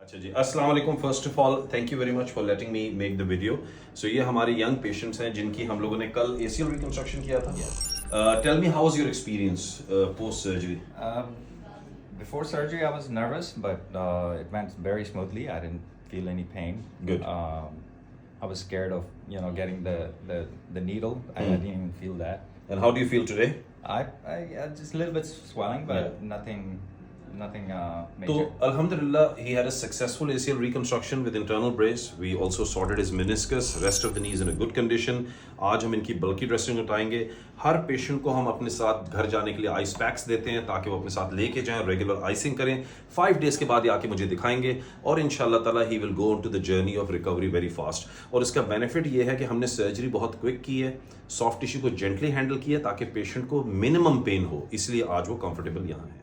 अच्छा जी, अस्सलाम वालेकुम। First of all thank you very much for letting me make the video. So ये हमारे यंग पेशेंट्स हैं जिनकी हम लोगों ने कल ACL रिकंस्ट्रक्शन किया था। Tell me how was your experience post surgery? Before surgery, I was nervous, but it went very smoothly. I didn't feel any pain. Good. I was scared of getting the needle. I didn't even feel that. And how do you feel today? I just a little bit swelling, but nothing major. So alhamdulillah, he had a successful ACL reconstruction with internal brace. We also sorted his meniscus. Rest of the knee is in a good condition. आज हम इनकी बल्कि dressing उठाएंगे। हर patient को हम अपने साथ घर जाने के लिए आइस पैक्स देते हैं ताकि वो अपने साथ लेके जाएं, रेगुलर आइसिंग करें। 5 डेज के बाद ये आके मुझे दिखाएंगे और इंशाल्लाह ताला he will go on to the journey of recovery very fast. और इसका बेनिफिट ये है कि हमने सर्जरी बहुत क्विक की है, सॉफ्ट टिश्यू को जेंटली हैंडल किया ताकि पेशेंट को मिनिमम पेन हो, इसलिए आज वो कंफर्टेबल यहाँ है।